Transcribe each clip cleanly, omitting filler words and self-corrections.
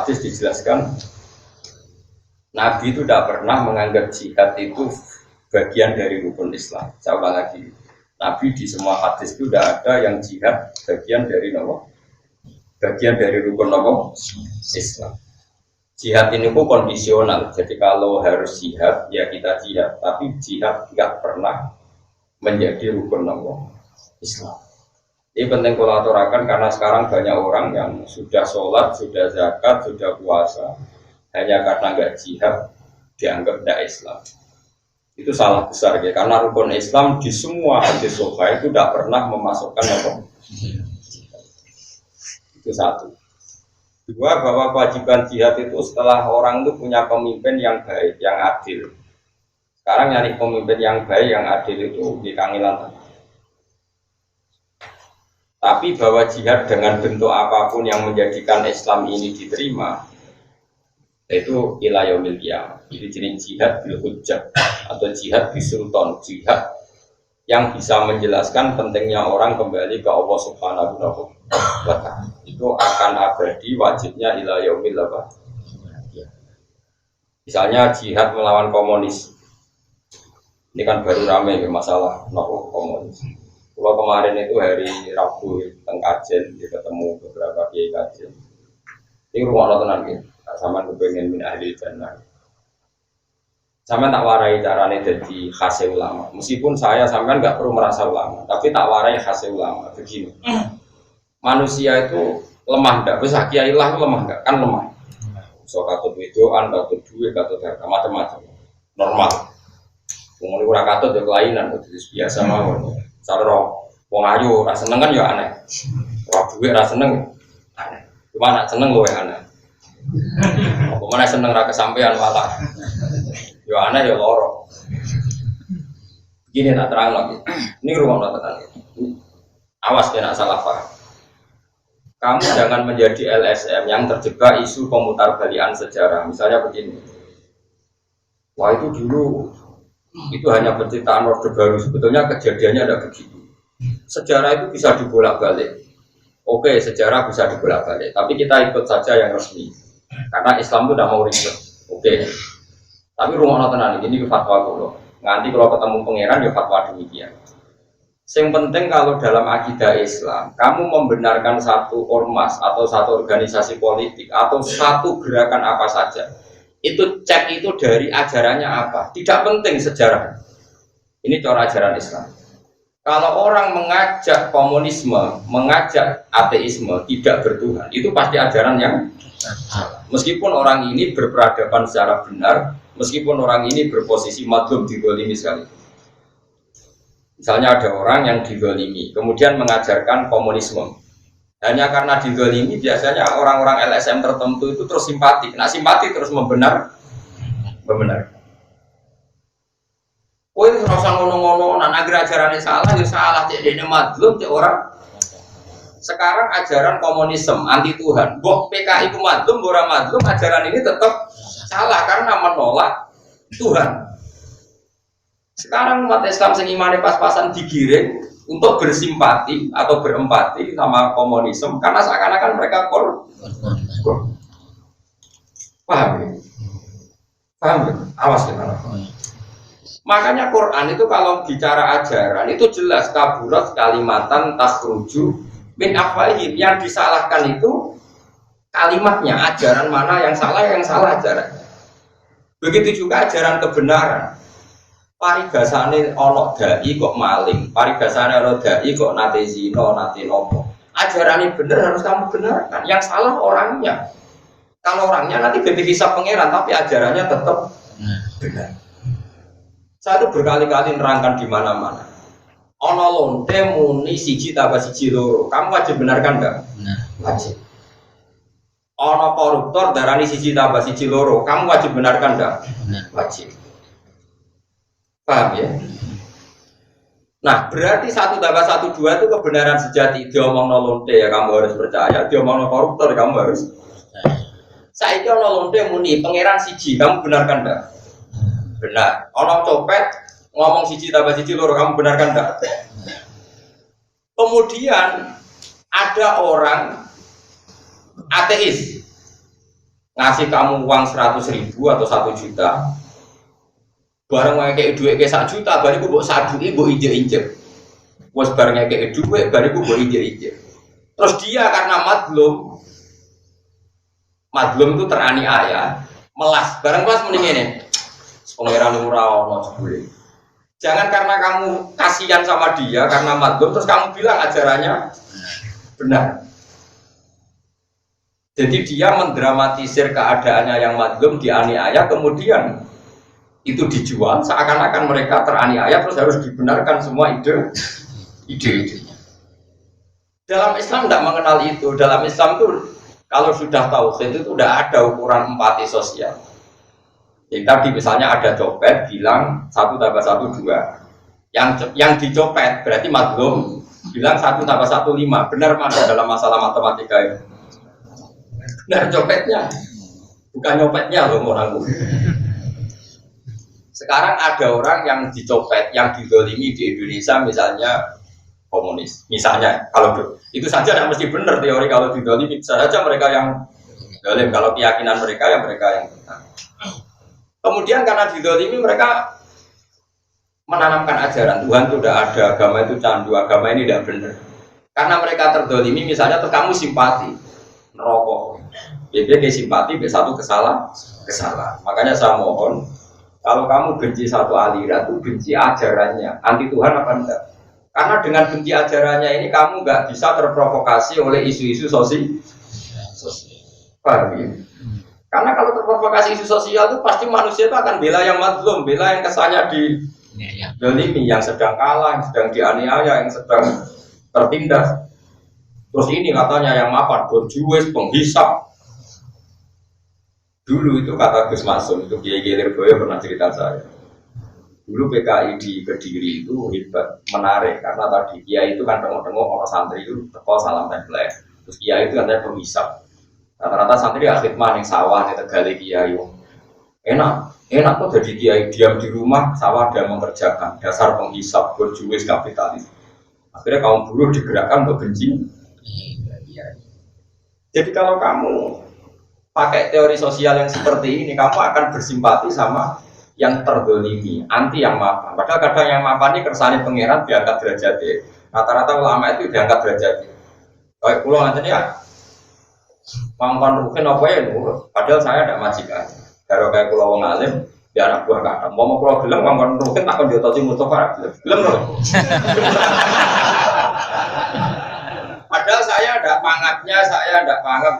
hadis dijelaskan Nabi itu tidak pernah menganggap jihad itu bagian dari rukun Islam. Saya ulang lagi, Nabi di semua hadis itu tidak ada yang jihad bagian dari rukun Islam. Jihad ini pun kondisional. Jadi kalau harus jihad ya kita jihad, tapi jihad tidak pernah menjadi rukun Islam. Ini penting kalau aturakan karena sekarang banyak orang yang sudah sholat, sudah zakat, sudah puasa, hanya karena nggak jihad dianggap tidak Islam. Itu salah besar ya, karena rukun Islam di semua hadis sahih itu tidak pernah memasukkan itu satu. Dua, bahwa kewajiban jihad itu setelah orang itu punya pemimpin yang baik, yang adil. Sekarang nyari pemimpin yang baik, yang adil itu di kangilan. Tapi bahwa jihad dengan bentuk apapun yang menjadikan Islam ini diterima, itu ila yaumil qiyamah. Jadi jenis jihad bil hujjah atau jihad bil sultan, jihad yang bisa menjelaskan pentingnya orang kembali ke Allah Subhanahu wa ta'ala. Itu akan abadi, wajibnya ila yaumil qiyamah. Misalnya jihad melawan komunis. Ini kan baru ramai masalah komunis. Kalau kemarin itu hari Rabu teng kajen, ketemu beberapa kiai kajen. Ini rumah nontonan gitu. Sama kepengen min ahli jannah. Sama tak warai caranya jadi khasih ulama. Meskipun saya sampean nggak perlu merasa ulama, tapi tak warai khasih ulama. Begini, manusia itu lemah nggak? Bisa kiai lah lemah nggak? Kan lemah. So katut widoan, katut duit, katut harta macam-macam. Normal. Umur kurang katut ya kelainan, itu biasa mawon. Cara wong ayu rasa seneng kan ya aneh. Wah duit rasa seneng aneh. Cuma nak seneng loh yang aneh. Apa mana seneng ra kesampean malah. Ya aneh ya loro. Begini tak terang lagi. Ini rumah nonton. Awas ya nak salah paham. Kamu jangan menjadi LSM yang terjebak isu pemutarbalikan sejarah. Misalnya begini. Wah itu dulu itu hanya penciptaan Orde Baru, sebetulnya kejadiannya ada begitu. Sejarah itu bisa dibolak-balik. Oke, sejarah bisa dibolak-balik, tapi kita ikut saja yang resmi. Karena Islam itu tidak mau ribet. Oke. Tapi rumah tenan ini fatwa kulo. Nanti kalau ketemu pangeran ya fatwa demikian. Yang penting kalau dalam akidah Islam, kamu membenarkan satu ormas atau satu organisasi politik atau satu gerakan apa saja. Itu cek itu dari ajarannya apa. Tidak penting sejarah. Ini cara ajaran Islam. Kalau orang mengajak komunisme, mengajak ateisme, tidak bertuhan, itu pasti ajaran yang salah. Meskipun orang ini berperadaban secara benar, meskipun orang ini berposisi madlum digolimi sekali. Misalnya ada orang yang digolimi, kemudian mengajarkan komunisme. Hanya karena digolimi, biasanya orang-orang LSM tertentu itu terus simpati. Nah simpati terus membenar. Oh itu rasa ngono-ngono, nah agar ajarannya salah, ya salah. Jadi ini madlum, cek orang. Sekarang ajaran komunisme, anti Tuhan. Bok PKI itu madlum, orang madlum, ajaran ini tetap salah karena menolak Tuhan. Sekarang umat Islam sengimane pas-pasan digiring untuk bersimpati atau berempati sama komunisme karena seakan-akan mereka paham ya? Paham ya? Awas ya. Makanya Quran itu kalau bicara ajaran itu jelas kaburat kalimatan takhruju min afwahihim. Yang disalahkan itu kalimatnya, ajaran mana yang salah ajarannya. Begitu juga ajaran kebenaran. Paribasane ana dai kok maling, paribasane ana dai kok nate zina, nate nopo. Ajarane bener harus kamu benarkan, yang salah orangnya. Kalau orangnya nanti ganti hisab pangeran, tapi ajarannya tetap benar. Saya itu berkali-kali nerangkan di mana-mana. Ana lonte muni siji tambah siji loro, kamu wajib benarkan enggak? Wajib. Ana koruptor darani siji tambah siji loro, kamu wajib benarkan enggak? Wajib. Paham ya? Nah berarti 1 tambah 1 2 itu kebenaran sejati. Dia omong lonte ya kamu harus percaya. Dia omong koruptor kamu harus. Saya itu lonte muni pangeran siji, kamu benarkan enggak? Benar. Orang copet ngomong siji tambah siji loro, kamu benarkan enggak? Kemudian ada orang ateis ngasih kamu uang 100.000 atau 1 juta, bareng kayak duit kayak 1 juta, bariku buat saduki buat injek-injek, was barengnya kayak duit, bariku buat injek-injek. Terus dia karena madlum itu teraniaya, melas, bareng kelas mending ini, pengiran murah ono jebule. Jangan karena kamu kasihan sama dia karena madlum, terus kamu bilang ajarannya benar. Jadi dia mendramatisir keadaannya yang madlum dianiaya, kemudian itu dijual seakan-akan mereka teraniaya terus harus dibenarkan semua ide-idenya. Dalam Islam tidak mengenal itu. Dalam Islam itu kalau sudah tauhid itu tidak ada ukuran empati sosial. Jadi tadi misalnya ada copet bilang 1 tambah 1 2. Yang dicopet berarti madlum bilang 1 tambah 1 5. Benar mana dalam masalah matematika itu? Benar copetnya, bukan nyopetnya loh orangku. Sekarang ada orang yang dicopet, yang didolimi di Indonesia misalnya komunis, misalnya kalau itu saja tidak mesti benar teori kalau didolimi, bisa saja mereka yang dolim, kalau keyakinan mereka yang benar. Kemudian karena didolimi mereka menanamkan ajaran Tuhan itu tidak ada, agama itu candu, agama ini tidak benar. Karena mereka terdolimi, misalnya terus kamu simpati, nerokok. Dia simpati, satu kesalahan. Makanya saya mohon, kalau kamu benci satu aliran, itu benci ajarannya, anti Tuhan apa enggak? Karena dengan benci ajarannya ini kamu nggak bisa terprovokasi oleh isu-isu sosial. Paham ya? Karena kalau terprovokasi isu sosial itu pasti manusia itu akan bela yang madlum, bela yang kesannya didolimi, yang sedang kalah, yang sedang dianiaya, yang sedang tertindas. Terus ini katanya yang mapan, berjuis, penghisap. Dulu itu kata Gus Masum, itu Kiai Lirboyo pernah cerita saya. Dulu PKI di Kediri itu hebat, menarik karena tadi Kiai itu kan tengok-tengok orang santri itu teko salam tempel. Terus Kiai itu katanya penghisap. Rata-rata santri khidmah ning sawah ning Tegale Kiai. Enak tuh jadi Kiai diam di rumah, sawah dia mengerjakan. Dasar penghisap, berjuis, kapitalis. Akhirnya kaum buruh digerakkan untuk benci. Jadi kalau kamu pakai teori sosial yang seperti ini, kamu akan bersimpati sama yang terdolimi, anti yang mapan. Padahal kadang yang mapan ini kersane pangeran diangkat derajatnya. Rata-rata ulama itu diangkat derajatnya. Kayak pulau nanti ya, mangkon rukin apa ya nurut. Padahal saya tidak majikan. Kalau kayak pulau wong alim, dia anak buah kata. Mau pulau bilang mangkon rukin tak akan jotosi Mustafa. Belum loh. Padahal saya ada pangapnya, saya ada pangap.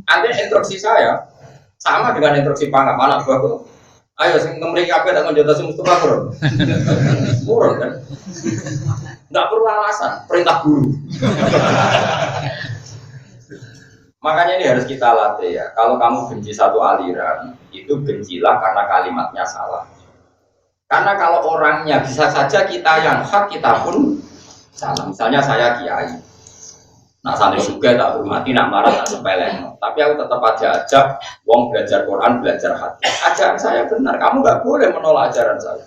Nanti instruksi saya sama dengan instruksi pangap anak buahku. Ayo, sing kemriki kabeh tak konjotasi Mustafa Qur'an. Murah kan? Enggak perlu alasan, perintah guru. Makanya ini harus kita latih ya. Kalau kamu benci satu aliran, itu bencilah karena kalimatnya salah. Karena kalau orangnya bisa saja kita yang hak, kita pun salah. Misalnya saya kiai. Nak santri juga tak hormati, nak marah tak sepeleng. Tapi aku tetap aja ajak wong belajar Quran, belajar hati. Ajaran saya benar, kamu nggak boleh menolak ajaran saya.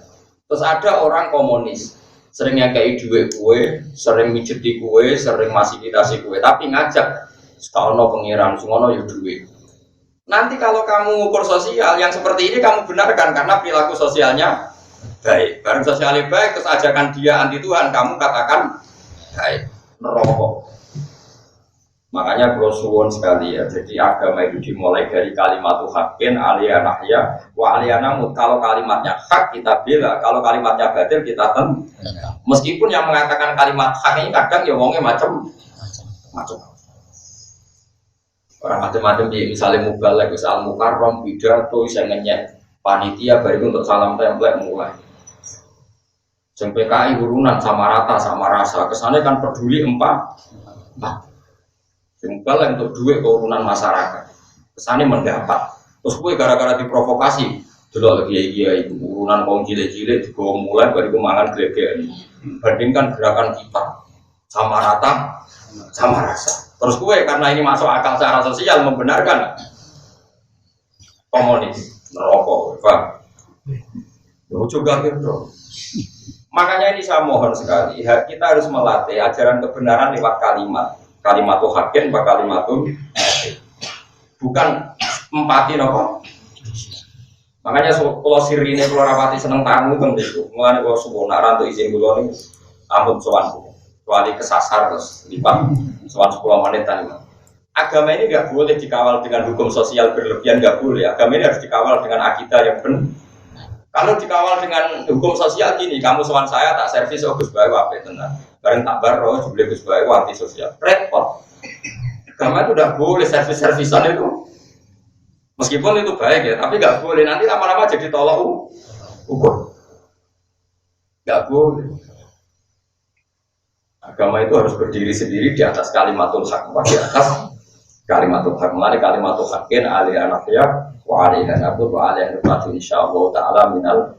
Terus ada orang komunis, sering ngekei duit kue, sering mijeti kue, sering fasilitasi kue, tapi ngajak sekono pengiran, sekono yo duit. Nanti kalau kamu ngukur sosial yang seperti ini kamu benarkan karena perilaku sosialnya baik. Barang sosialnya baik, terus ajakan dia anti Tuhan, kamu katakan baik, nerokok. Makanya kalau suwon sekali ya, jadi agama itu dimulai dari kalimat haqqin aliyanahya wa aliyanamut. Kalau kalimatnya hak kita bela, kalau kalimatnya batil kita meskipun yang mengatakan kalimat hak ini kadang ya wongnya macam-macam. Orang macam-macam misalnya mubalek, misal mukarrom, pidato, saya ngenyek panitia baru untuk salam template mulai. PKI urunan sama rata sama rasa, kesannya kan peduli empat. Jengkal untuk duit keurunan masyarakat, kesannya mendapat. Terus gue gara-gara diprovokasi, dulu lagi ibu urunan kaum cilik-cilik juga mulai dari kemangan gede-gede. Bandingkan gerakan kita sama rata, sama rasa. Terus gue karena ini masuk akal secara sosial membenarkan komunis, nerokok, pak. Juga gitu. Makanya ini saya mohon sekali, kita harus melatih ajaran kebenaran lewat kalimat. Kalimat haqqin wa kalimatun bukan empati nopo. Makanya kalau sirine kalau rapati seneng tamu kan itu, mulane kalau subuh naran tuh izin dulu nih, ampun sowan, kecuali kesasar terus lipat sowan 10 menit tadi. Agama ini nggak boleh dikawal dengan hukum sosial berlebihan, nggak boleh. Agama ini harus dikawal dengan akidah yang benar. Kalau dikawal dengan hukum sosial gini, kamu sowan saya tak servis, oh Gus Bayu apa tenang, bareng tak baro, jubli Gus Bayu anti sosial, repot. Agama itu udah boleh servis-servisan itu. Meskipun itu baik ya, tapi nggak boleh nanti lama-lama jadi tolak ukur. Nggak boleh. Agama itu harus berdiri sendiri di atas kalimatul haq, di atas kalimatul haq. Kalimatul haqqin alaihi anafiyah wa alaihi nabur wa alaihi nabur insyaallah ta'ala minal